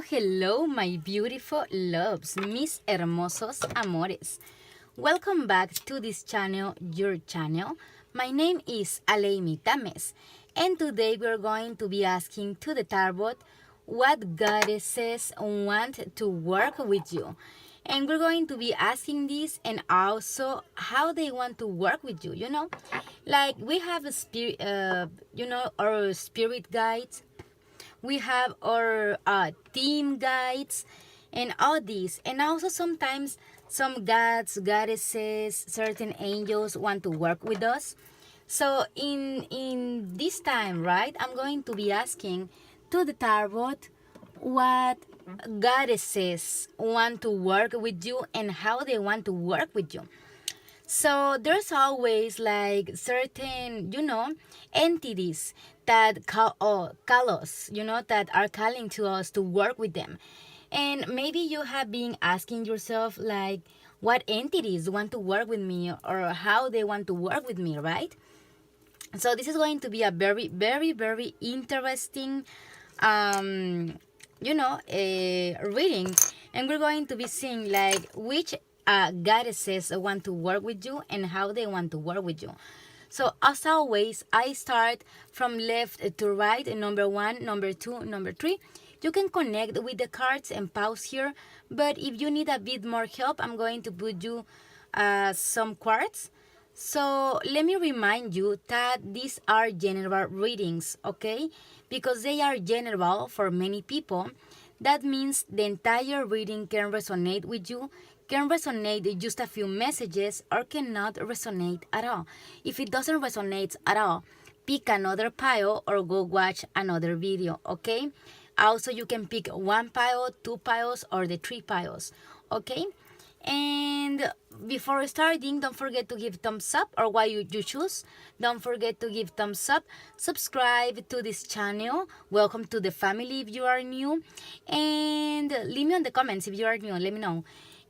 Hello, my beautiful loves, mis hermosos amores. Welcome back to this channel, your channel. My name is Aleimy Tamez, and today we're going to be asking to the tarot what goddesses want to work with you. And we're going to be asking this and also how they want to work with you, Like we have a spirit, our spirit guides, we have our team guides and all these, and also sometimes some gods, goddesses, certain angels want to work with us. So in this time, right, I'm going to be asking to the tarot what goddesses want to work with you and how they want to work with you. So there's always like certain, entities that call us, that are calling to us to work with them. And maybe you have been asking yourself like what entities want to work with me or how they want to work with me, right? So this is going to be a very, very, very interesting, reading, and we're going to be seeing like which goddesses want to work with you and how they want to work with you. So as always, I start from left to right, number 1, number 2, number 3. You can connect with the cards and pause here, but if you need a bit more help, I'm going to put you some cards. So let me remind you that these are general readings, okay? Because they are general for many people. That means the entire reading can resonate with you, can resonate just a few messages, or cannot resonate at all. If it doesn't resonate at all, pick another pile or go watch another video, okay? Also, you can pick one pile, two piles, or the three piles, okay? And before starting, don't forget to give thumbs up or what you choose. Don't forget to give thumbs up, subscribe to this channel, welcome to the family if you are new, and leave me on the comments if you are new, let me know.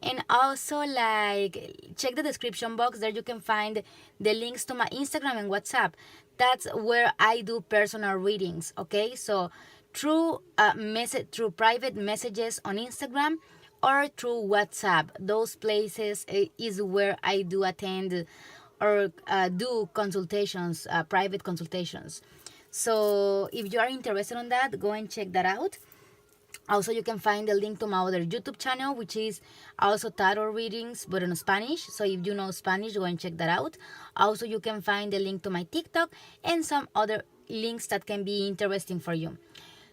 And also like check the description box, there you can find the links to my Instagram and WhatsApp. That's where I do personal readings, okay? So through through private messages on Instagram or through WhatsApp. Those places is where I do attend or do consultations, private consultations. So if you are interested in that, go and check that out. Also, you can find the link to my other YouTube channel, which is also tarot readings, but in Spanish. So if you know Spanish, go and check that out. Also, you can find the link to my TikTok and some other links that can be interesting for you.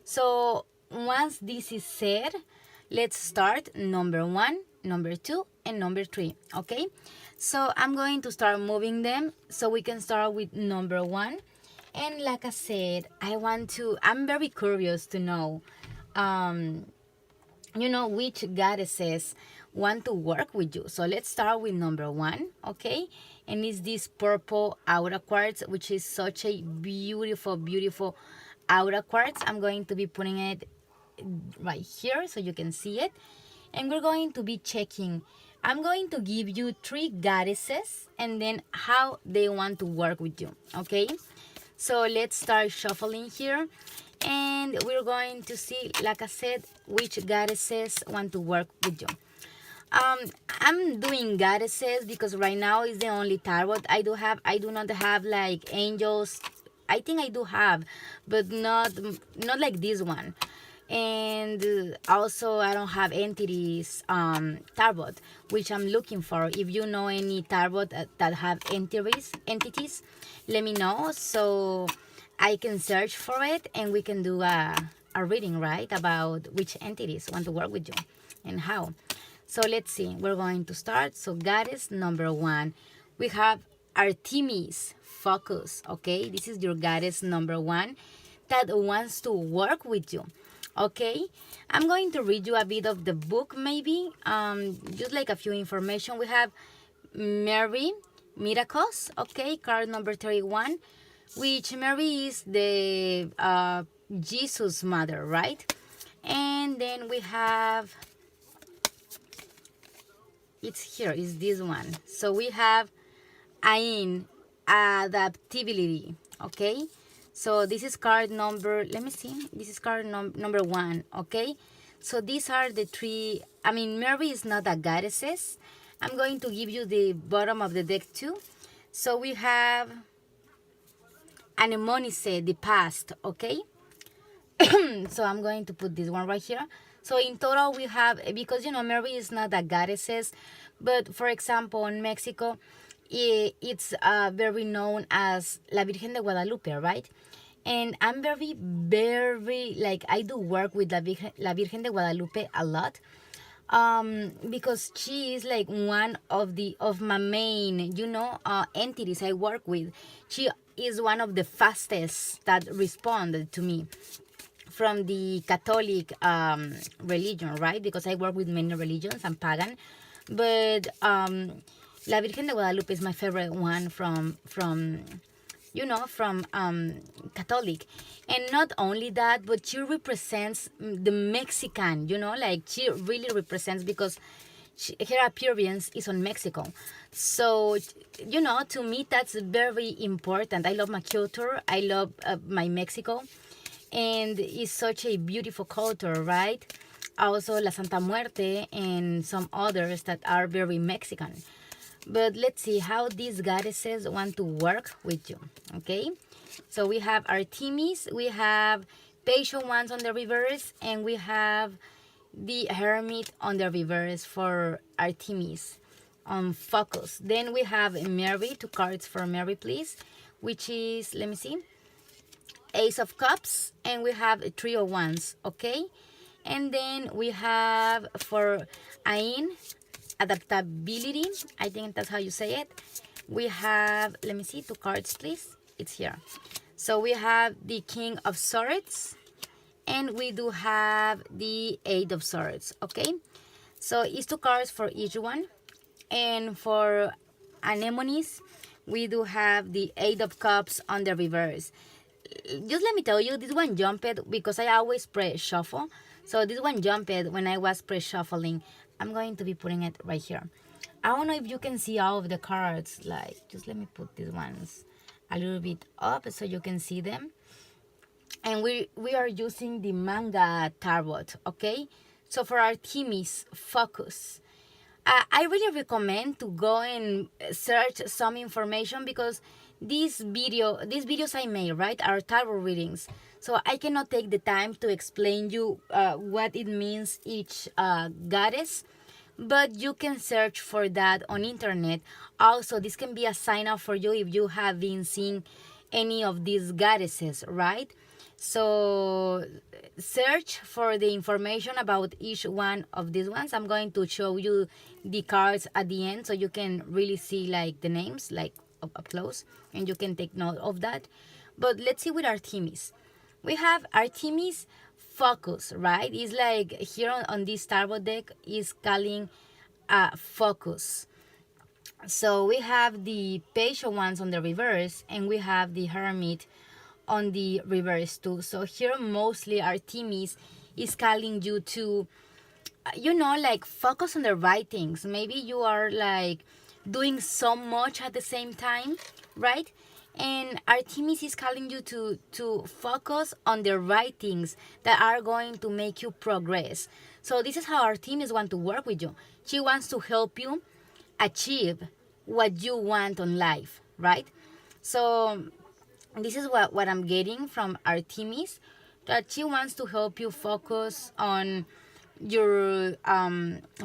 So once this is said, let's start number 1, number 2, and number 3, okay? So I'm going to start moving them so we can start with number 1. And like I said, I'm very curious to know, which goddesses want to work with you. So let's start with number 1, okay? And it's this purple aura quartz, which is such a beautiful, beautiful aura quartz. I'm going to be putting it right here so you can see it, and we're going to be checking. I'm going to give you 3 goddesses and then how they want to work with you, okay? So let's start shuffling here, and we're going to see, like I said, which goddesses want to work with you. I'm doing goddesses because right now is the only tarot I do have. I do not have like angels. I think I do have, but not like this one. And also I don't have entities tarot, which I'm looking for. If you know any tarot that have entities, let me know so I can search for it and we can do a reading, right, about which entities want to work with you and how. So let's see, we're going to start. So goddess number 1, we have Artemis. Focus, okay? This is your goddess number 1 that wants to work with you, okay? I'm going to read you a bit of the book, maybe, just like a few information. We have Mary Miracles, okay? Card number 31, which Mary is the Jesus mother, right? And then we have, it's here, is this one. So we have Ain, adaptability, okay? So this is card number, let me see, this is card number 1, okay? So these are the three. I mean, Mary is not a goddesses. I'm going to give you the bottom of the deck too. So we have Anemonice, the past, okay? So I'm going to put this one right here. So in total we have, because Mary is not a goddesses, but for example in Mexico, it's very known as La Virgen de Guadalupe, right? And I'm very, like, I do work with La Virgen de Guadalupe a lot, because she is like one of my main entities I work with. She is one of the fastest that responded to me from the Catholic religion, right? Because I work with many religions. I'm pagan, but La Virgen de Guadalupe is my favorite one from Catholic. And not only that, but she represents the Mexican, like she really represents, because her appearance is on Mexico. So, to me, that's very important. I love my culture. I love my Mexico. And it's such a beautiful culture, right? Also, La Santa Muerte and some others that are very Mexican. But let's see how these goddesses want to work with you, okay? So we have Artemis, we have Patient Ones on the reverse, and we have the Hermit on the reverse for Artemis on focus. Then we have Mary, 2 cards for Mary, please, which is, let me see, Ace of Cups, and we have 3 of Wands, okay? And then we have for Ain, adaptability, I think that's how you say it. We have, let me see, 2 cards, please. It's here. So we have the King of Swords, and we do have the 8 of Swords, okay? So it's 2 cards for each one. And for Anemones, we do have the 8 of Cups on the reverse. Just let me tell you, this one jumped because I always press shuffle. So this one jumped when I was press shuffling. I'm going to be putting it right here. I don't know if you can see all of the cards. Like, just let me put these ones a little bit up so you can see them. And we are using the manga tarot, okay? So for Artemis, focus. I really recommend to go and search some information, because these videos I made, right, are tarot readings. So I cannot take the time to explain you what it means each goddess, but you can search for that on internet. Also, this can be a sign up for you if you have been seeing any of these goddesses, right? So search for the information about each one of these ones. I'm going to show you the cards at the end so you can really see like the names like up close, and you can take note of that. But let's see with Artemis. We have Artemis focus, right? It's like here on this tarot deck is calling focus. So we have the Patient Ones on the reverse, and we have the Hermit on the reverse too. So here mostly Artemis is calling you to, like focus on the right things. Maybe you are like doing so much at the same time, right? And Artemis is calling you to focus on the right things that are going to make you progress. So this is how Artemis wants to work with you. She wants to help you achieve what you want on life, right? So this is what I'm getting from Artemis, that she wants to help you focus on your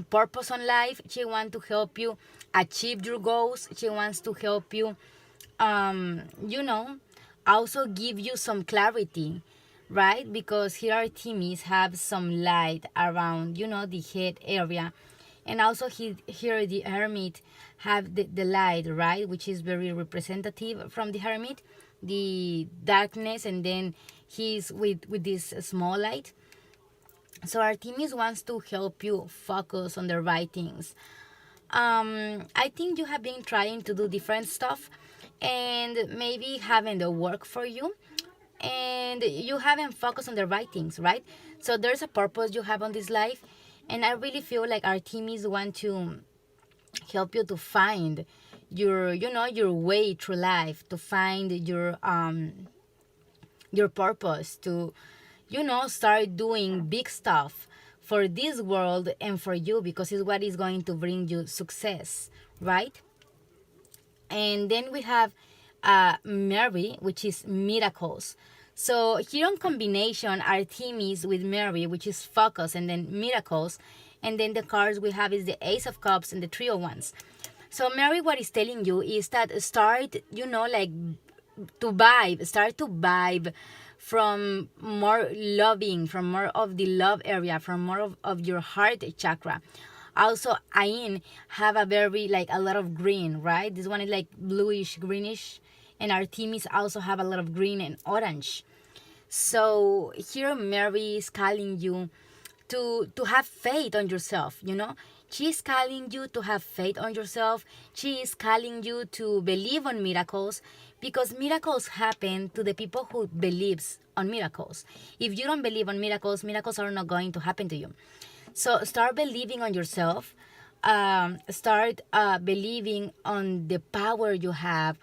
purpose on life. She wants to help you achieve your goals. She wants to help you, also give you some clarity, right? Because here Artemis have some light around, the head area. And also here the Hermit have the light, right? Which is very representative from the Hermit, the darkness, and then he's with this small light. So Artemis wants to help you focus on the right things. I think you have been trying to do different stuff and maybe having the work for you, and you haven't focused on the right things, right? So there's a purpose you have on this life, and I really feel like Artemis want to help you to find your way through life, to find your purpose, to start doing big stuff for this world and for you, because it's what is going to bring you success, right? And then we have Mary, which is miracles. So here on combination are Themis with Mary, which is focus, and then miracles. And then the cards we have is the Ace of Cups and the Three of Wands. So Mary, what is telling you is that start, like start to vibe from more loving, from more of the love area, from more of your heart chakra. Also, Ain have a very, like, a lot of green, right? This one is like bluish, greenish. And Artemis also have a lot of green and orange. So here Mary is calling you to have faith on yourself. She's calling you to have faith on yourself. She is calling you to believe on miracles, because miracles happen to the people who believes on miracles. If you don't believe on miracles, miracles are not going to happen to you. So start believing on yourself. Start believing on the power you have,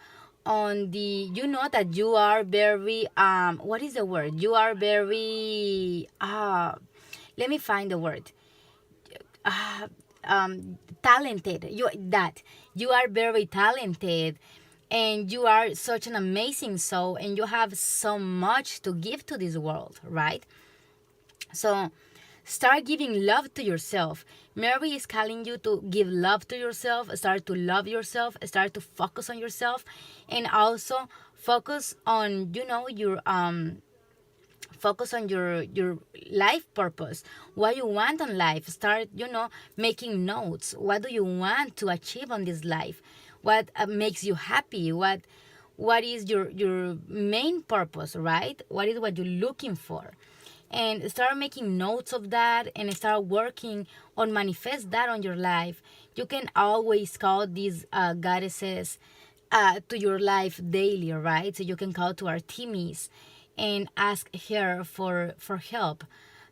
on the, that you are very, what is the word? You are very, let me find the word. Talented. You are very talented, and you are such an amazing soul, and you have so much to give to this world, right? So start giving love to yourself. Mary is calling you to give love to yourself, start to love yourself, start to focus on yourself, and also focus on, your focus on your life purpose, what you want on life. Start, making notes. What do you want to achieve on this life? What makes you happy? What is your main purpose, right? What is what you're looking for? And start making notes of that, and start working on manifest that on your life. You can always call these goddesses to your life daily, right? So you can call to Artemis and ask her for help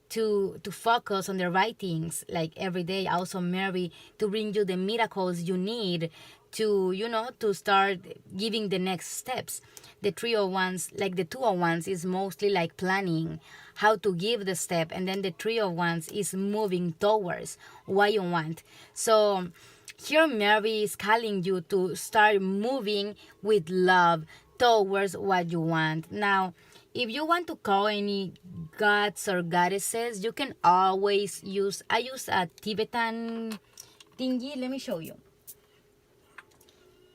to focus on the right things, like every day. Also Mary, to bring you the miracles you need to, to start giving the next steps. The 301s, like the 201s, is mostly like planning how to give the step, and then the 301s is moving towards what you want. So here Mary is calling you to start moving with love towards what you want. Now, if you want to call any gods or goddesses, you can always use, I use a Tibetan thingy. Let me show you.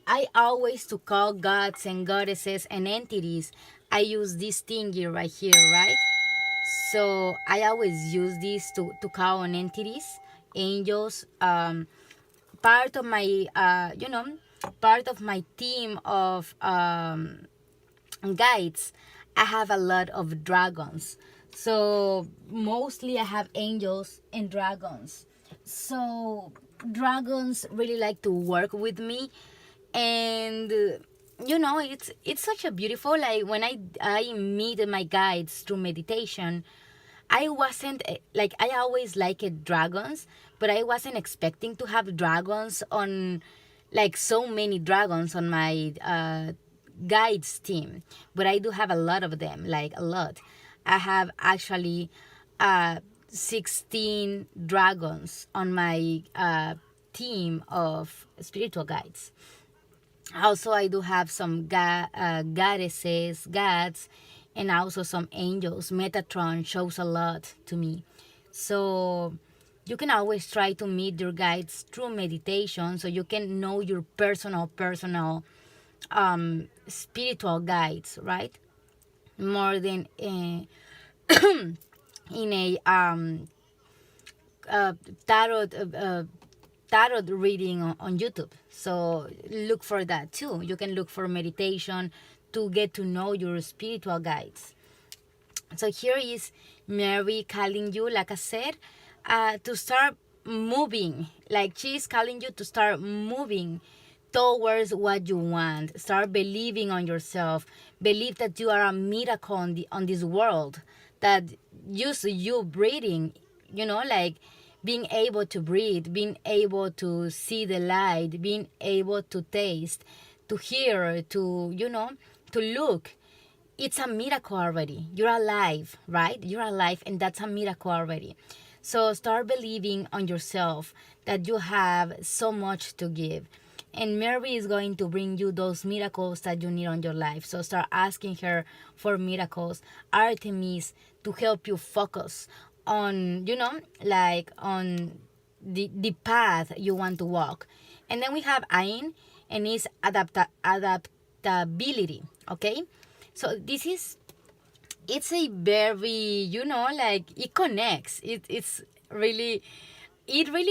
I always, to call gods and goddesses and entities, I use this thingy right here, right? So I always use this to call on entities, angels, part of my, part of my team of guides. I have a lot of dragons. So mostly I have angels and dragons. So dragons really like to work with me, and it's such a beautiful, like, when I meet my guides through meditation. I wasn't like, I always liked dragons, but I wasn't expecting to have dragons on, like, so many dragons on my guides team. But I do have a lot of them, like a lot. I have actually 16 dragons on my team of spiritual guides. Also, I do have some goddesses, gods, and also some angels. Metatron shows a lot to me. So you can always try to meet your guides through meditation, so you can know your personal spiritual guides, right? More than in a tarot tarot reading on YouTube. So look for that too. You can look for meditation to get to know your spiritual guides. So here is Mary calling you, like I said, to start moving. Like, she is calling you to start moving towards what you want. Start believing on yourself. Believe that you are a miracle on this world. That just you breathing, like being able to breathe, being able to see the light, being able to taste, to hear, to look. It's a miracle already. You're alive, right? You're alive, and that's a miracle already. So start believing on yourself that you have so much to give. And Mary is going to bring you those miracles that you need on your life. So start asking her for miracles. Artemis to help you focus on, like on the path you want to walk. And then we have Ain, and it's adaptability. Okay, so it's a very, like it connects. It really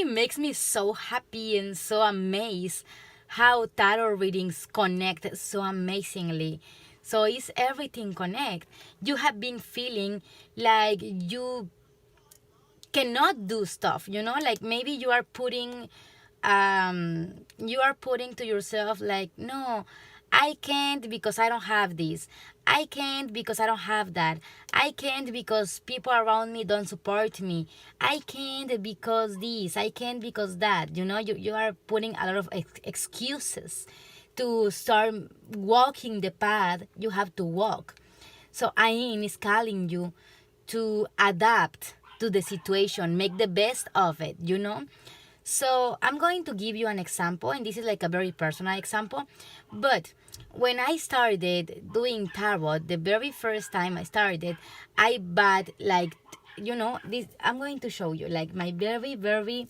makes me so happy and so amazed how tarot readings connect so amazingly. So it's everything connect. You have been feeling like you cannot do stuff, like maybe you are putting to yourself like, no, I can't because I don't have this, I can't because I don't have that, I can't because people around me don't support me, I can't because this, I can't because that, you are putting a lot of excuses to start walking the path you have to walk. So Ain is calling you to adapt to the situation, make the best of it. So I'm going to give you an example, and this is like a very personal example. But when I started doing tarot, the very first time I started, I bought like, this. I'm going to show you. Like my very, very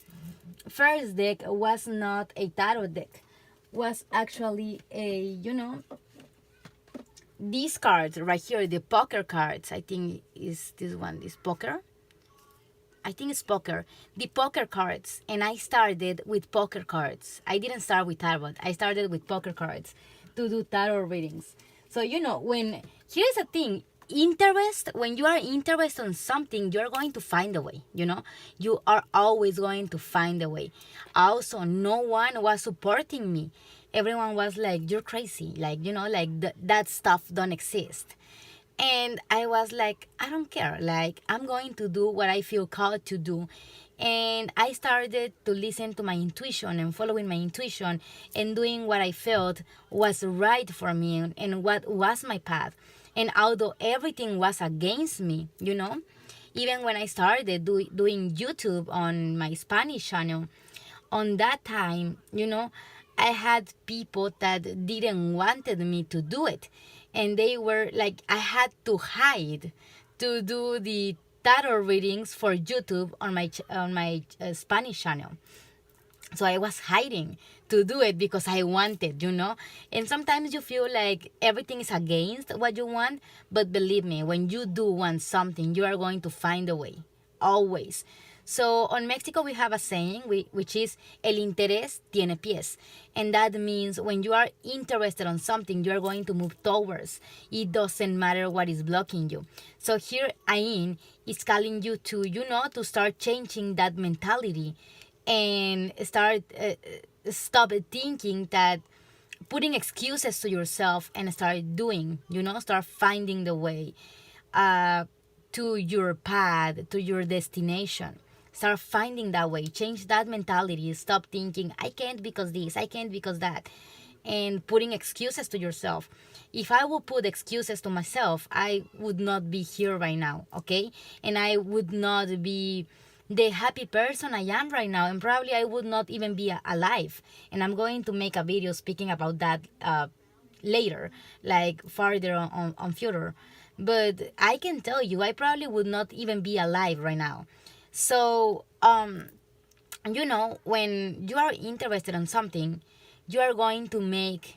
first deck was not a tarot deck, was actually these cards right here, the poker cards. I think is this one, this poker. I think it's poker. The poker cards. And I started with poker cards. I didn't start with tarot. I started with poker cards to do tarot readings. So, here's the thing. When you are interested in something, you're going to find a way, You are always going to find a way. Also, no one was supporting me. Everyone was like, you're crazy. Like, that stuff don't exist. And I was like, I don't care. Like, I'm going to do what I feel called to do. And I started to listen to my intuition and following my intuition and doing what I felt was right for me and what was my path. And although everything was against me, even when I started doing YouTube on my Spanish channel, on that time, I had people that didn't wanted me to do it. And they were like, I had to hide to do the tarot readings for YouTube on my Spanish channel. So I was hiding to do it because I wanted, And sometimes you feel like everything is against what you want. But believe me, when you do want something, you are going to find a way. Always. So on Mexico, we have a saying which is el interés tiene pies. And that means when you are interested on something, you are going to move towards. It doesn't matter what is blocking you. So here Ain is calling you to, to start changing that mentality and stop thinking that putting excuses to yourself and start doing, start finding the way to your path, to your destination. Start finding that way. Change that mentality. Stop thinking, I can't because this, I can't because that. And putting excuses to yourself. If I would put excuses to myself, I would not be here right now, okay? And I would not be the happy person I am right now. And probably I would not even be alive. And I'm going to make a video speaking about that later, like farther on future. But I can tell you, I probably would not even be alive right now. So, when you are interested in something, you are going to make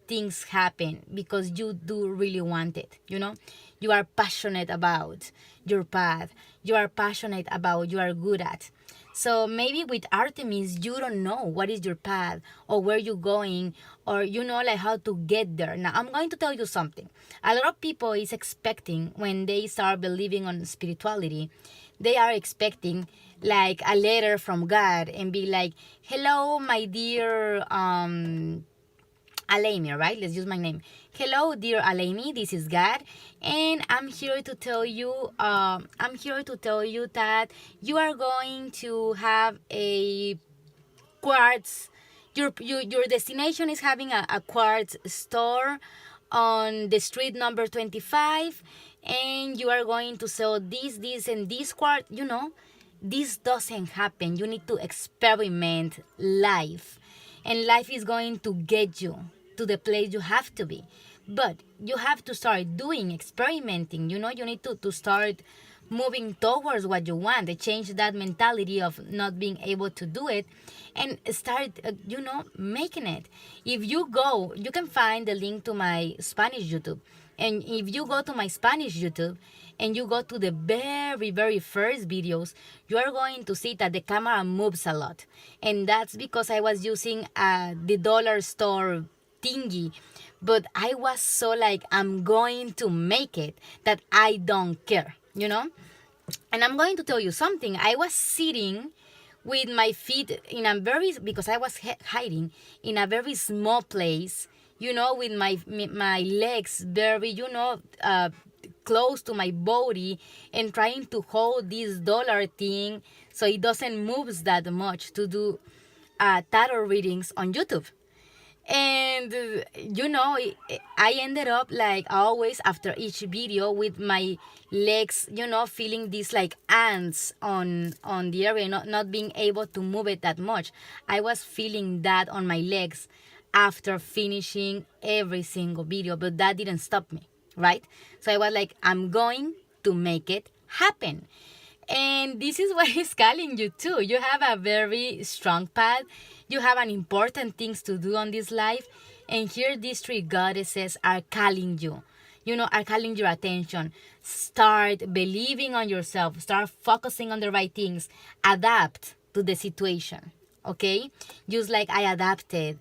things happen because you do really want it, You are passionate about your path. You are passionate about what you are good at. So maybe with Artemis, you don't know what is your path or where you're going or like how to get there. Now, I'm going to tell you something. A lot of people is expecting when they start believing on spirituality, they are expecting like a letter from God and be like, hello, my dear Aleimy, right? Let's use my name. Hello, dear Aleimy. This is God, and I'm here to tell you. That you are going to have a quartz. Your destination is having a quartz store on the street number 25, and you are going to sell this and this quart. This doesn't happen. You need to experiment life, and life is going to get you to the place you have to be. But you have to start doing, experimenting. You need to start moving towards what you want, to change that mentality of not being able to do it, and start, making it. If you go, you can find the link to my Spanish YouTube. And if you go to my Spanish YouTube and you go to the very, very first videos, you are going to see that the camera moves a lot. And that's because I was using the dollar store thingy. But I was so like, I'm going to make it, that I don't care. And I'm going to tell you something. I was sitting with my feet in a very, because I was hiding in a very small place, with my legs very, close to my body, and trying to hold this dollar thing so it doesn't move that much, to do tarot readings on YouTube. And I ended up like always after each video with my legs, feeling these like ants on the area, not being able to move it that much. I was feeling that on my legs after finishing every single video, but that didn't stop me, right? So I was like, I'm going to make it happen. And this is what is calling you too. You have a very strong path. You have an important things to do on this life. And here these three goddesses are calling you. Are calling your attention. Start believing on yourself. Start focusing on the right things. Adapt to the situation. Okay? Just like I adapted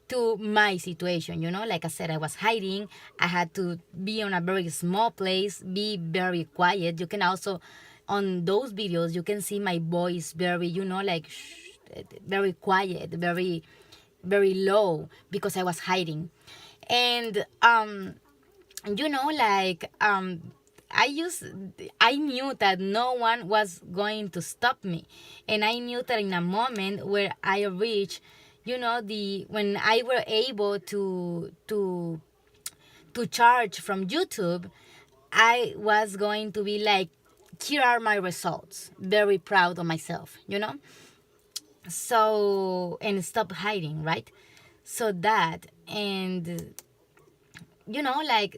to my situation. Like I said, I was hiding. I had to be on a very small place, be very quiet. You can also, on those videos, you can see my voice very, like very quiet, very, very low, because I was hiding. And I knew that no one was going to stop me. And I knew that in a moment where I reached, when I were able to charge from YouTube, I was going to be like, here are my results. Very proud of myself. So, and stop hiding, right? So that, and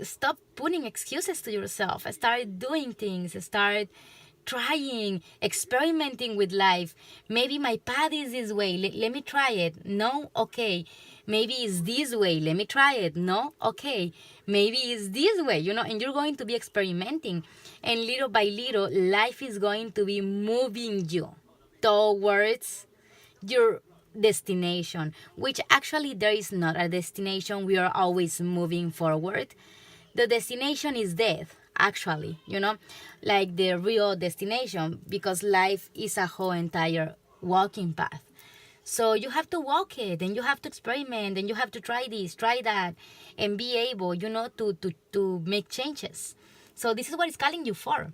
stop putting excuses to yourself. Start doing things. Start trying, experimenting with life. Maybe my path is this way. Let me try it. No? Okay. Maybe it's this way. Let me try it. No? Okay. Maybe it's this way, and you're going to be experimenting. And little by little, life is going to be moving you towards your destination, which actually there is not a destination. We are always moving forward. The destination is death, actually, like the real destination, because life is a whole entire walking path. So you have to walk it, and you have to experiment, and you have to try this, try that, and be able, to make changes. So this is what it's calling you for.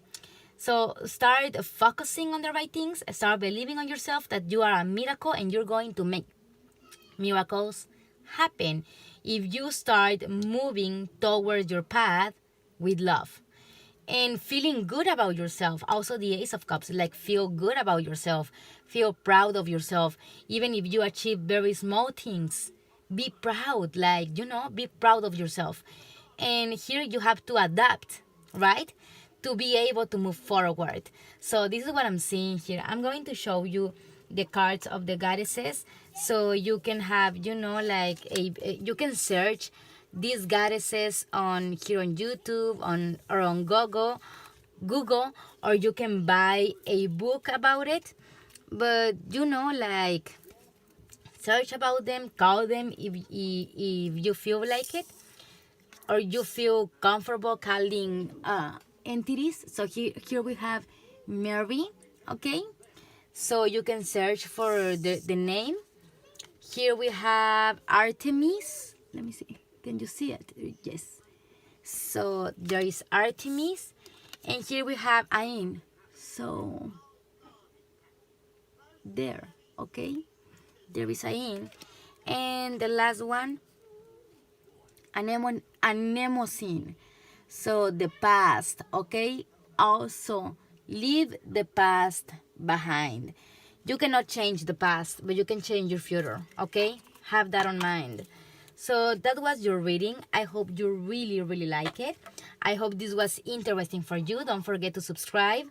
So start focusing on the right things. Start believing on yourself that you are a miracle, and you're going to make miracles happen if you start moving towards your path with love and feeling good about yourself. Also, the Ace of Cups, like, feel good about yourself, feel proud of yourself. Even if you achieve very small things, be proud, be proud of yourself. And here you have to adapt, right, to be able to move forward. So this is what I'm seeing here. I'm going to show you the cards of the goddesses, so you can have, you can search these goddesses here on YouTube, or on Google, or you can buy a book about it. But search about them, call them if you feel like it, or you feel comfortable calling entities. So here we have Mary, okay? So you can search for the name. Here we have Artemis. Let me see. Can you see it? Yes. So there is Artemis. And here we have Ain. So there, okay? There is Ain. And the last one, Anemocene. So the past, okay? Also, leave the past behind. You cannot change the past, but you can change your future, okay? Have that on mind. So that was your reading. I hope you really, really like it. I hope this was interesting for you. Don't forget to subscribe.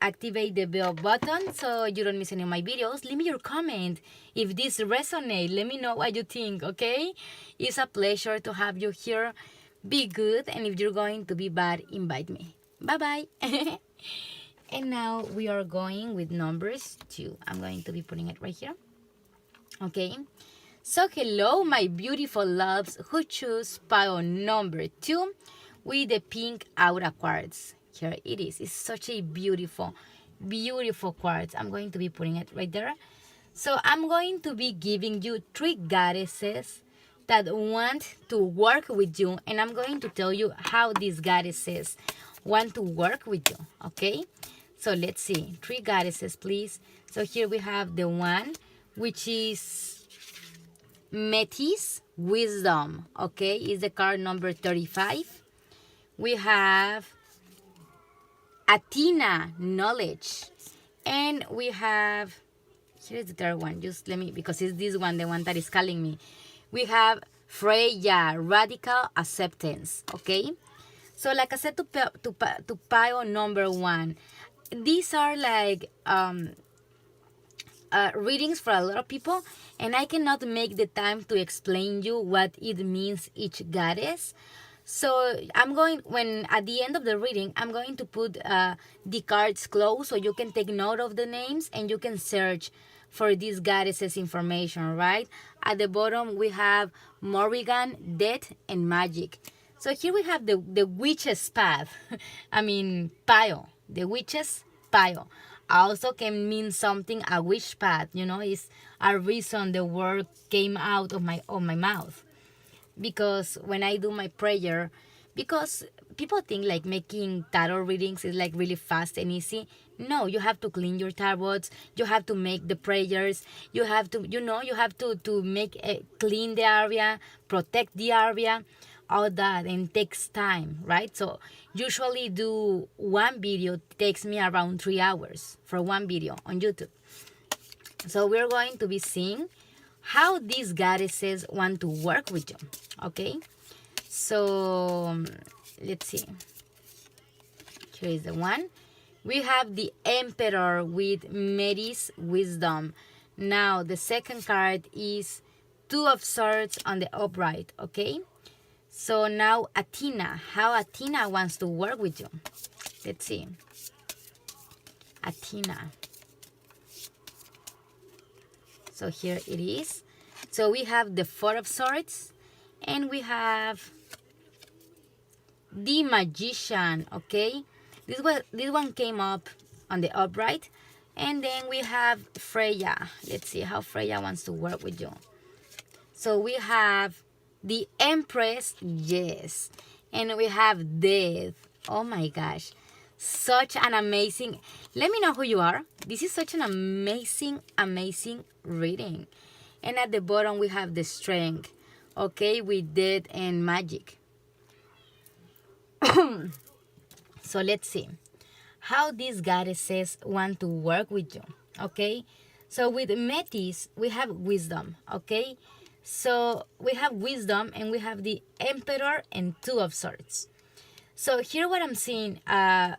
Activate the bell button so you don't miss any of my videos. Leave me your comment. If this resonates, let me know what you think, okay? It's a pleasure to have you here. Be good, and if you're going to be bad, invite me. Bye-bye. And now we are going with numbers 2. I'm going to be putting it right here. Okay. So hello, my beautiful loves who choose pile number 2 with the pink aura quartz. Here it is. It's such a beautiful, beautiful quartz. I'm going to be putting it right there. So I'm going to be giving you 3 goddesses that want to work with you, and I'm going to tell you how these goddesses want to work with you, okay? So let's see. 3 goddesses, please. So here we have the one, which is Metis Wisdom, okay? Is the card number 35. We have Athena Knowledge. And we have, here's the third one. Just let me, because it's this one, the one that is calling me. We have Freya, Radical Acceptance, okay? So like I said, to pile number 1, these are like readings for a lot of people, and I cannot make the time to explain you what it means each goddess. So I'm going, when at the end of the reading, I'm going to put the cards close so you can take note of the names and you can search for these goddesses information, right? At the bottom we have Morrigan, Death, and Magic. So here we have the witch's path. I mean, pile. The witch's pile. Also can mean something, a witch path, you know, is a reason the word came out of my mouth. Because when I do my prayer, because people think like making tarot readings is like really fast and easy. No, you have to clean your tarots, you have to make the prayers, you have to, you have to make clean the area, protect the area, all that, and takes time, right? So usually do one video takes me around 3 hours for one video on YouTube. So we're going to be seeing how these goddesses want to work with you, okay? So let's see. Here is the one. We have the Emperor with Metis Wisdom. Now the second card is 2 of Swords on the upright, okay? So now Athena, how Athena wants to work with you. Let's see. Athena. So here it is. So we have the 4 of Swords, and we have the Magician, okay? This one came up on the upright. And then we have Freya. Let's see how Freya wants to work with you. So we have the Empress, yes. And we have Death. Oh my gosh. Such an amazing, let me know who you are. This is such an amazing, amazing reading. And at the bottom we have the Strength, okay, with Death and Magic. So let's see how these goddesses want to work with you, okay? So with Metis, we have Wisdom, okay? So we have Wisdom, and we have the Emperor and 2 of Swords. So here what I'm seeing,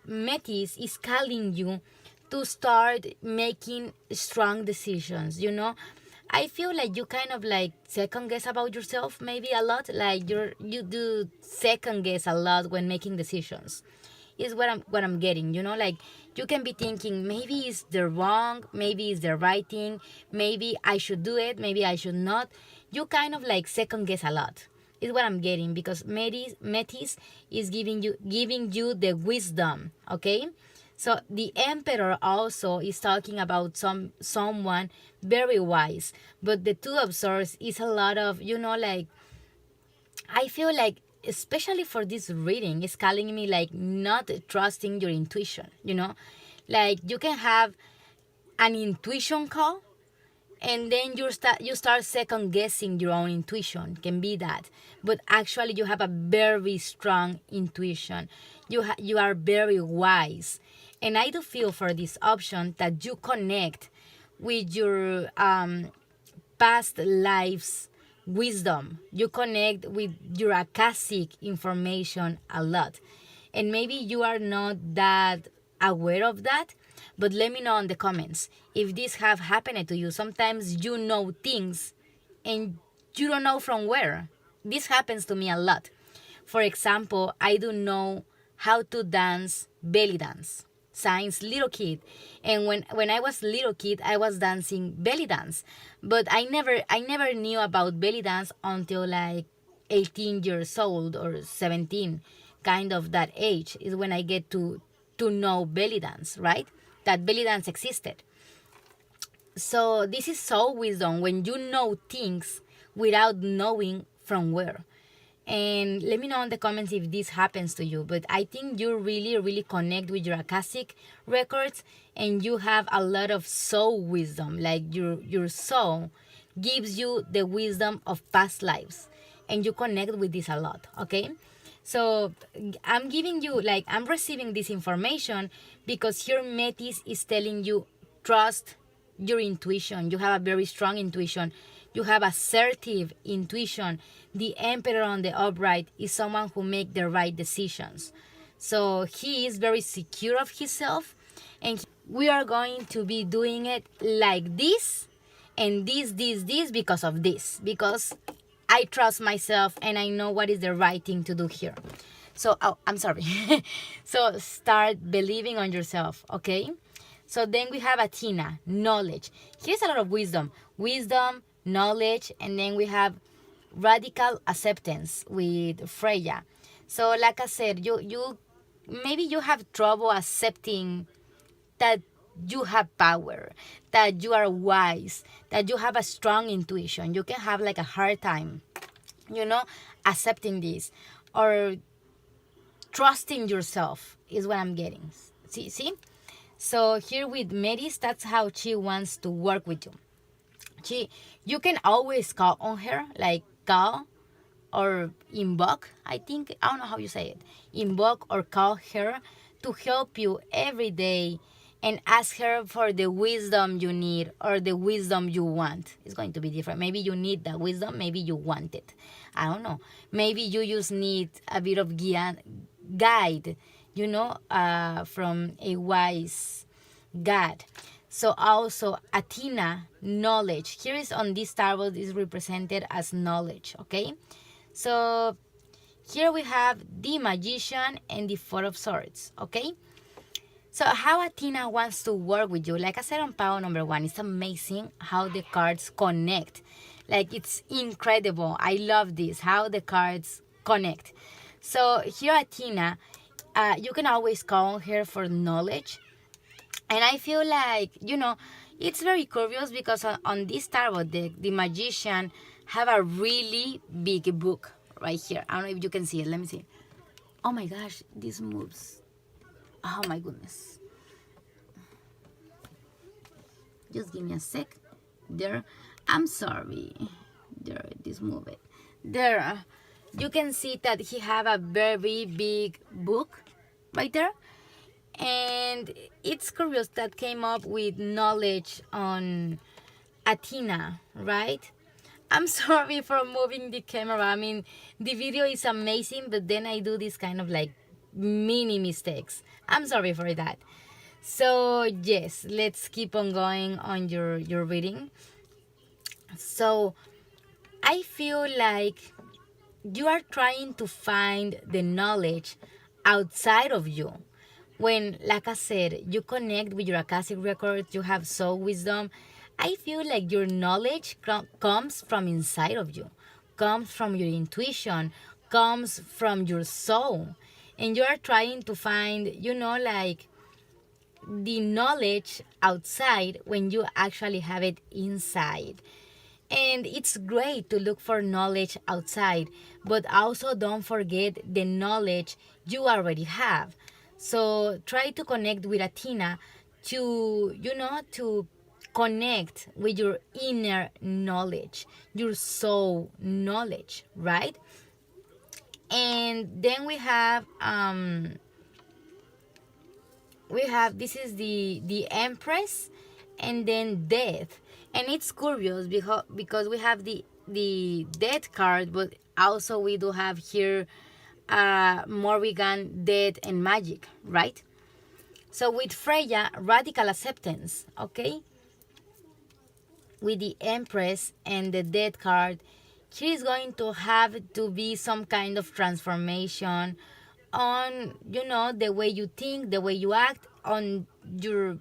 Metis is calling you to start making strong decisions, you know? I feel like you kind of like second guess about yourself maybe a lot. Like you do second guess a lot when making decisions. Is what I'm getting, you know, like you can be thinking maybe it's the wrong, maybe it's the right thing, maybe I should do it, maybe I should not. You kind of like second guess a lot. Is what I'm getting, because Metis is giving you the wisdom, okay? So the Emperor also is talking about someone very wise, but the 2 of Swords is a lot of, you know, like I feel like especially for this reading is calling me like not trusting your intuition, you know, like you can have an intuition call and then you start second guessing your own intuition. Can be that, but actually you have a very strong intuition. You are very wise, and I do feel for this option that you connect with your past lives wisdom. You connect with your Akashic information a lot, and maybe you are not that aware of that, but let me know in the comments if this have happened to you. Sometimes you know things and you don't know from where. This happens to me a lot. For example, I don't know how to dance belly dance since little kid, and when I was little kid I was dancing belly dance, but I never knew about belly dance until like 18 years old or 17, kind of that age is when I get to know belly dance, right? That belly dance existed. So this is so wisdom when you know things without knowing from where. And let me know in the comments if this happens to you. But I think you really connect with your Akashic records, and you have a lot of soul wisdom. Like your soul gives you the wisdom of past lives, and you connect with this a lot. Okay. So I'm giving you, like, I'm receiving this information because here Metis is telling you trust your intuition. You have a very strong intuition. You have assertive intuition. The Emperor on the upright is someone who makes the right decisions. So he is very secure of himself, and we are going to be doing it like this and this because of this. Because I trust myself and I know what is the right thing to do here. So, I'm sorry. So start believing on yourself, okay? So then we have Athena, knowledge. Here's a lot of wisdom. Wisdom, knowledge, and then we have radical acceptance with Freya. So like I said, you maybe you have trouble accepting that you have power, that you are wise, that you have a strong intuition. You can have like a hard time, accepting this, or trusting yourself is what I'm getting. See? So here with Metis, that's how she wants to work with you. You can always call on her, like call or invoke. I don't know how you say it. Invoke or call her to help you every day, and ask her for the wisdom you need or the wisdom you want. It's going to be different. Maybe you need that wisdom, maybe you want it. I don't know. Maybe you just need a bit of guide, from a wise God. So also Athena, knowledge. Here is on this tarot is represented as knowledge, okay? So here we have the Magician and the Four of Swords, okay? So how Athena wants to work with you, like I said on power number 1, it's amazing how the cards connect. Like, it's incredible. I love this, how the cards connect. So here Athena, you can always call on her for knowledge. And I feel like, it's very curious because on this tarot deck, the Magician have a really big book right here. I don't know if you can see it. Let me see. Oh my gosh, this moves. Oh my goodness. Just give me a sec. There. I'm sorry. There, this move it. There. You can see that he have a very big book right there. And it's curious that came up with knowledge on Athena, right? I'm sorry for moving the camera. I mean, the video is amazing, but then I do this kind of like mini mistakes. I'm sorry for that. So yes, let's keep on going on your reading. So I feel like you are trying to find the knowledge outside of you. When, like I said, you connect with your Akashic records, you have soul wisdom. I feel like your knowledge comes from inside of you, comes from your intuition, comes from your soul. And you are trying to find, like the knowledge outside when you actually have it inside. And it's great to look for knowledge outside, but also don't forget the knowledge you already have. So try to connect with Athena to connect with your inner knowledge, your soul knowledge, right? And then we have this is the Empress, and then Death. And it's curious because we have the Death card, but also we do have here Morrigan, Death, and Magic, right? So with Freya, radical acceptance, okay? With the Empress and the Death card, she is going to have to be some kind of transformation on, the way you think, the way you act, on your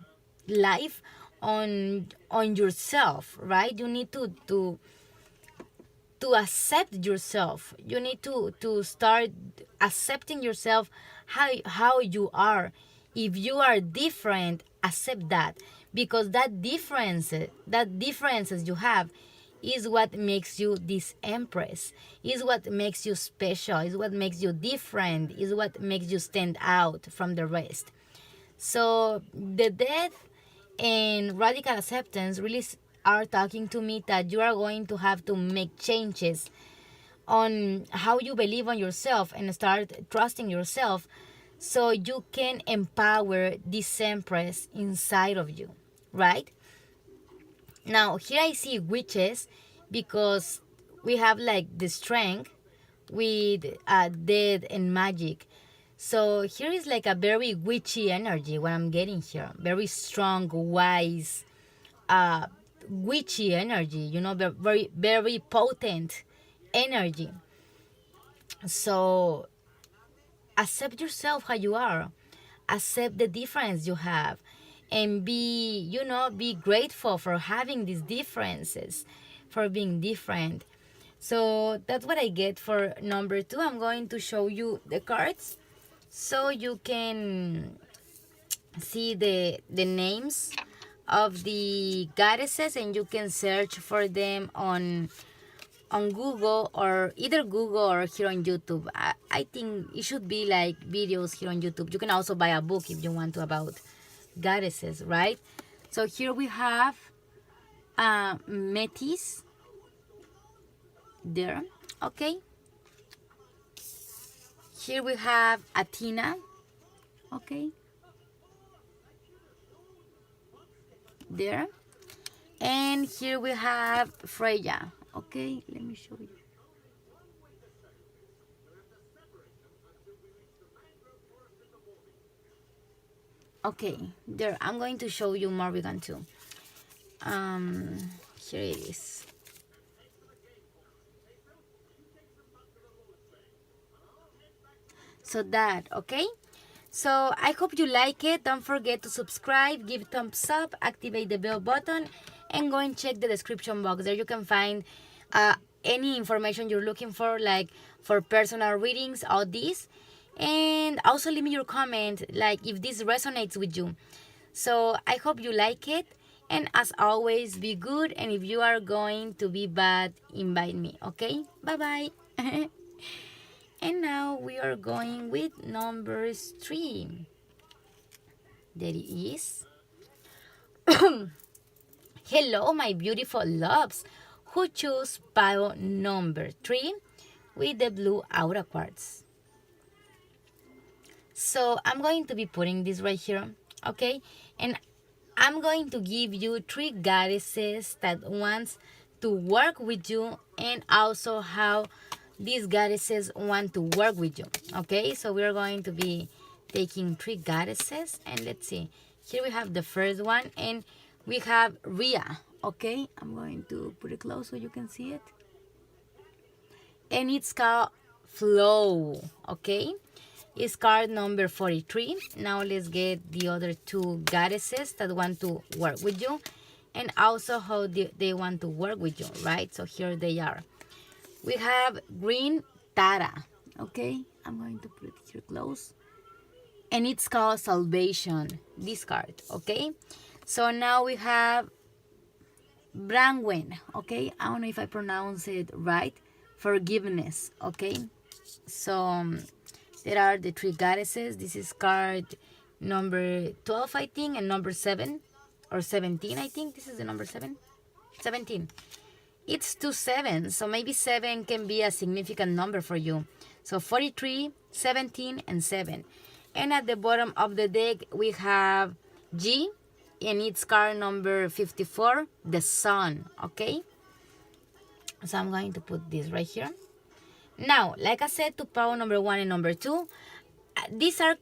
life, on yourself, right? You need to accept yourself. You need to start accepting yourself, how you are. If you are different, accept that, because that differences you have is what makes you this Empress, is what makes you special, is what makes you different, is what makes you stand out from the rest. So the Death and radical acceptance really are talking to me that you are going to have to make changes on how you believe on yourself and start trusting yourself, so you can empower this Empress inside of you, right? Now here I see witches, because we have like the Strength with Death and Magic. So here is like a very witchy energy, what I'm getting here. Very strong, wise, uh, witchy energy, very, very potent energy. So accept yourself how you are, accept the difference you have, and be grateful for having these differences, for being different. So that's what I get for number 2. I'm going to show you the cards so you can see the names of the goddesses, and you can search for them on Google, or either Google or here on YouTube. I think it should be like videos here on YouTube. You can also buy a book if you want to about goddesses, right? So here we have Metis there, okay? Here we have Athena, okay? There. And here we have Freya, okay? Let me show you. Okay, there. I'm going to show you Morrigan too. Here it is. So that, okay? So I hope you like it. Don't forget to subscribe, give thumbs up, activate the bell button, and go and check the description box. There you can find any information you're looking for, like for personal readings, all this. And also leave me your comment, like if this resonates with you. So I hope you like it. And as always, be good. And if you are going to be bad, invite me, okay? Bye-bye. And now we are going with number 3. There it is. Hello, my beautiful loves, who choose pile number 3 with the blue aura quartz. So I'm going to be putting this right here, okay? And I'm going to give you 3 goddesses that wants to work with you, and also how these goddesses want to work with you, okay? So we're going to be taking 3 goddesses, and let's see. Here we have the first one, and we have Rhea, okay? I'm going to put it close so you can see it. And it's called Flow, okay? It's card number 43. Now let's get the other 2 goddesses that want to work with you, and also how they want to work with you, right? So here they are. We have Green Tara, okay? I'm going to put it here close. And it's called Salvation, this card, okay? So now we have Brangwen, okay? I don't know if I pronounce it right. Forgiveness, okay? So there are the 3 goddesses. This is card number 12, I think, and number 7, or 17, I think this is the number 7. 17. It's 2 7s, so maybe 7 can be a significant number for you. So 43, 17, and 7. And at the bottom of the deck, we have G, and it's card number 54, the sun, okay? So I'm going to put this right here. Now, like I said, to power number 1 and number 2, these are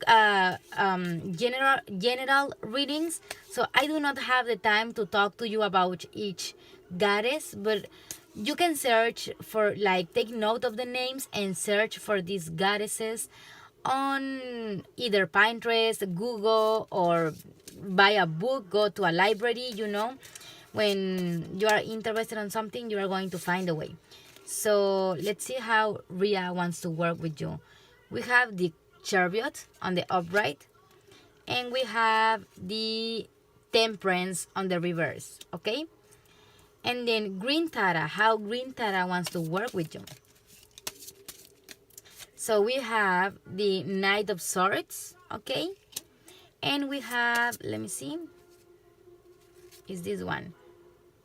general readings, so I do not have the time to talk to you about each goddess, but you can search for, like, take note of the names and search for these goddesses on either Pinterest, Google, or buy a book, go to a library. When you are interested in something, you are going to find a way. So let's see how Rhea wants to work with you. We have the Chariot on the upright, and we have the Temperance on the reverse, okay? And then Green Tara, how Green Tara wants to work with you. So we have the Knight of Swords, okay? And we have, let me see, is this one,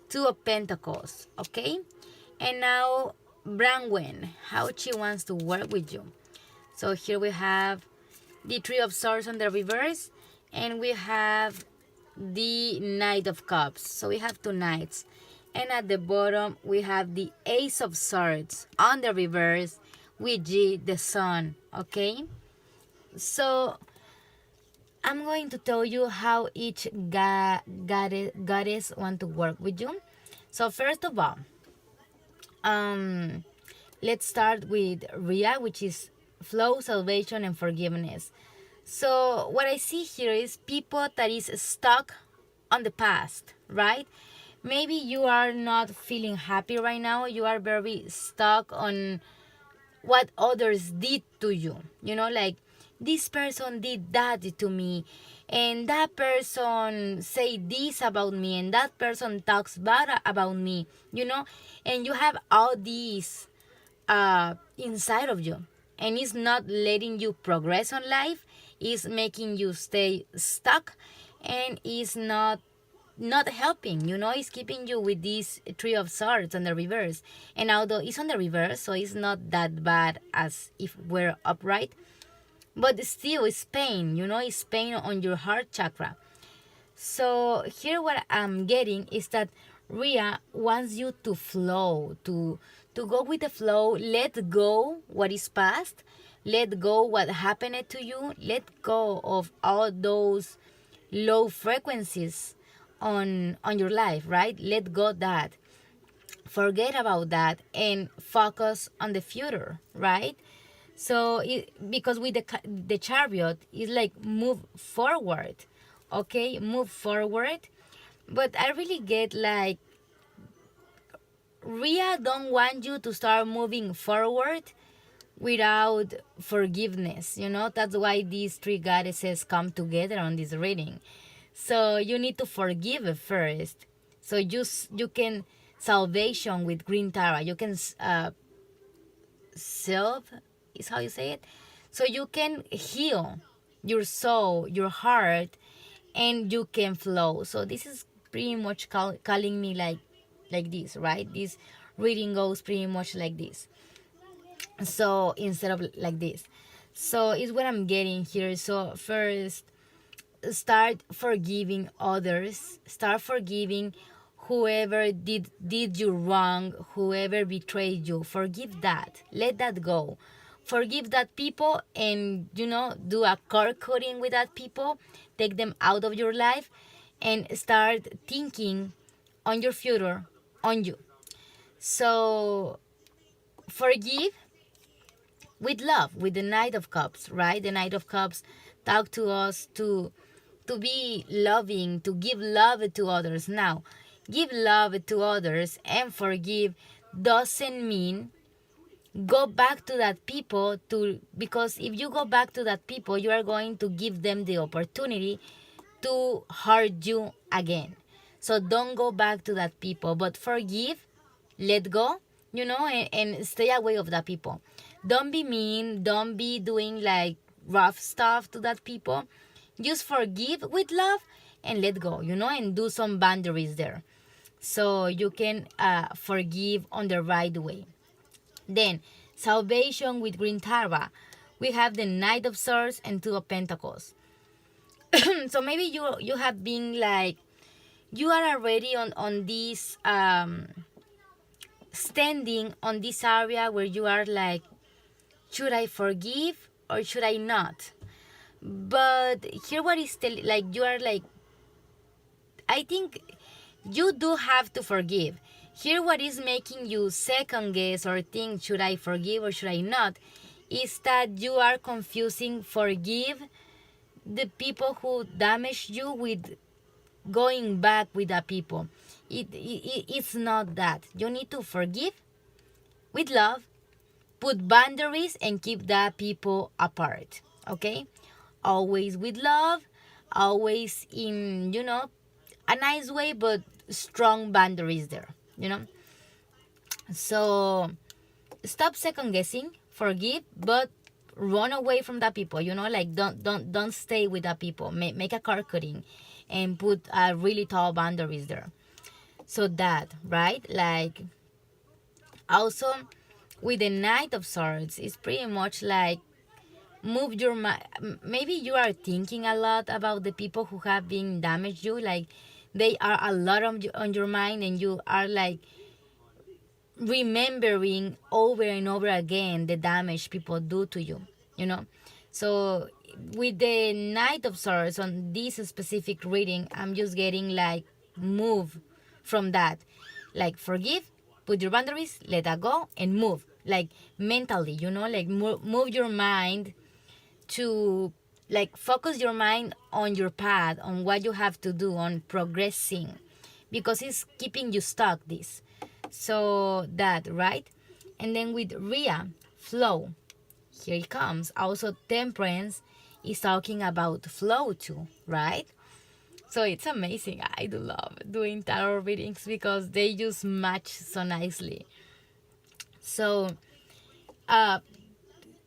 Two of Pentacles, okay? And now Branwen, how she wants to work with you. So here we have the Three of Swords on the reverse, and we have the Knight of Cups. So we have 2 knights. And at the bottom, we have the Ace of Swords on the reverse with G, the sun, okay? So I'm going to tell you how each goddess want to work with you. So first of all, let's start with Rhea, which is flow, salvation, and forgiveness. So what I see here is people that is stuck on the past, right? Maybe you are not feeling happy right now. You are very stuck on what others did to you. Like, this person did that to me, and that person say this about me, and that person talks bad about me, and you have all these inside of you, and it's not letting you progress on life. It's making you stay stuck, and it's not helping. It's keeping you with this Three of Swords on the reverse. And although it's on the reverse, so it's not that bad as if we're upright, but still it's pain. It's pain on your heart chakra. So here what I'm getting is that Rhea wants you to flow, to go with the flow. Let go what is past. Let go what happened to you. Let go of all those low frequencies on your life, right? Let go that. Forget about that and focus on the future, right? So because with the Chariot, it's like move forward, okay? Move forward. But I really get, like, Rhea don't want you to start moving forward without forgiveness. That's why these 3 goddesses come together on this reading. So you need to forgive first. So you can salvation with Green Tara. You can self is how you say it. So you can heal your soul, your heart, and you can flow. So this is pretty much calling me like this, right? This reading goes pretty much like this. So instead of like this. So it's what I'm getting here. So first, start forgiving others. Start forgiving whoever did you wrong, whoever betrayed you. Forgive that. Let that go. Forgive that people, and do a cord cutting with that people. Take them out of your life and start thinking on your future, on you. So forgive with love, with the Knight of Cups, right? The Knight of Cups talk to us to be loving, to give love to others. Now, give love to others and forgive doesn't mean go back to that people, because if you go back to that people, you are going to give them the opportunity to hurt you again. So don't go back to that people, but forgive, let go, and stay away of that people. Don't be mean, don't be doing like rough stuff to that people. Just forgive with love and let go, and do some boundaries there. So you can forgive on the right way. Then, salvation with green tarot. We have the Knight of Swords and Two of Pentacles. So maybe you have been like, you are already on this standing on this area where you are like, should I forgive or should I not? But here what is like, you are like, I think you do have to forgive. Here what is making you second guess or think, should I forgive or should I not, is that you are confusing forgive the people who damaged you with going back with the people. It's not that. You need to forgive with love, put boundaries, and keep the people apart. Okay? Always with love, always in, a nice way, but strong boundaries there, So stop second guessing, forgive, but run away from the people, like don't stay with the people. Make a card cutting and put really tall boundaries there. So that, right? Like, also with the Knight of Swords, it's pretty much like, move your mind. Maybe you are thinking a lot about the people who have been damaged you, like they are a lot on your mind, and you are like remembering over and over again the damage people do to you, So with the Knight of Swords on this specific reading, I'm just getting like, move from that. Like, forgive, put your boundaries, let that go, and move. Like, mentally, like move your mind to, like, focus your mind on your path, on what you have to do, on progressing, because it's keeping you stuck, this. So that, right? And then with Rhea, flow. Here it comes. Also, Temperance is talking about flow too, right? So it's amazing. I do love doing tarot readings because they just match so nicely. So,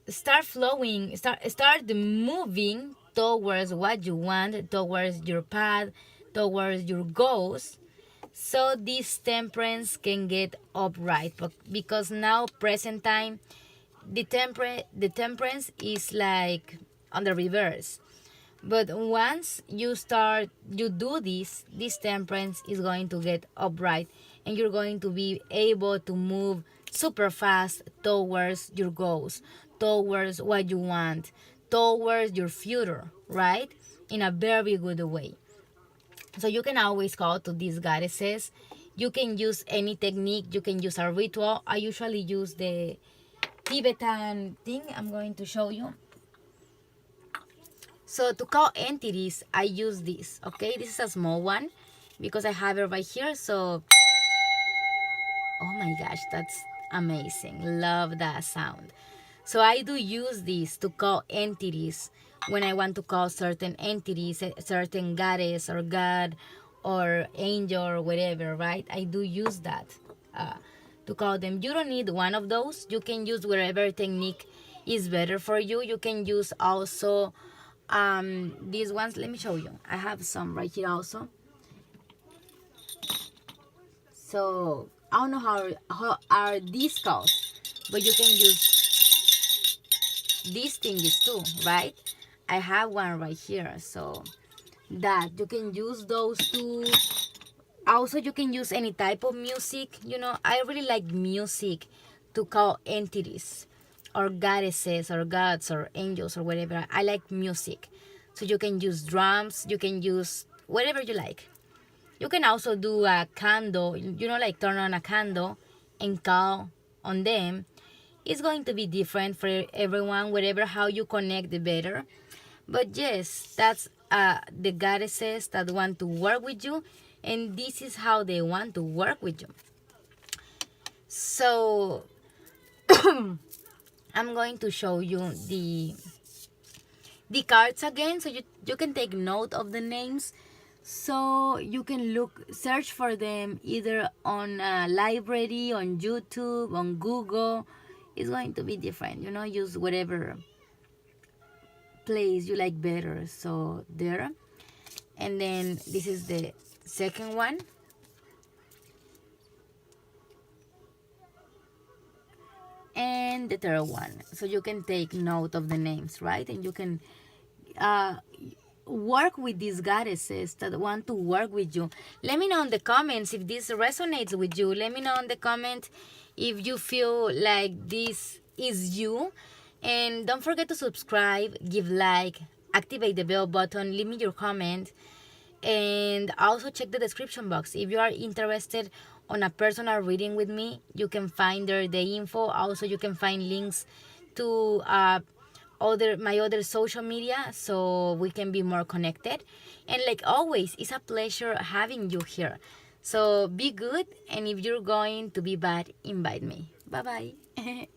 start flowing, start moving towards what you want, towards your path, towards your goals, so this Temperance can get upright. Because now, present time, the Temperance is like on the reverse. But once you do this Temperance is going to get upright, and you're going to be able to move super fast towards your goals, towards what you want, towards your future, right? In a very good way. So you can always call to these goddesses. You can use any technique. You can use a ritual. I usually use the Tibetan thing I'm going to show you. So to call entities, I use this, okay? This is a small one because I have it right here. So, oh my gosh, that's amazing. Love that sound. So I do use this to call entities when I want to call certain entities, a certain goddess or god or angel or whatever, right? I do use that to call them. You don't need one of those. You can use whatever technique is better for you. You can use also these ones. Let me show you. I have some right here also. So I don't know how are these called, but you can use these things too, right? I have one right here, so that you can use those too. Also, you can use any type of music. I really like music to call entities or goddesses or gods or angels or whatever. I like music. So you can use drums, you can use whatever you like. You can also do a candle, like turn on a candle and call on them. It's going to be different for everyone, whatever how you connect the better. But yes, that's the goddesses that want to work with you, and this is how they want to work with you. So I'm going to show you the cards again, so you can take note of the names, so you can search for them either on a library, on YouTube, on Google. It's going to be different, use whatever place you like better. So there. And then this is the second one. And the third one. So you can take note of the names, right? And you can uh, work with these goddesses that want to work with you. Let me know in the comments if this resonates with you. Let me know in the comment if you feel like this is you. And don't forget to subscribe, give like, activate the bell button, leave me your comment, and also check the description box. If you are interested on a personal reading with me, you can find there the info. Also, you can find links to my other social media, so we can be more connected. And like always, it's a pleasure having you here. So be good, and if you're going to be bad, invite me. Bye bye.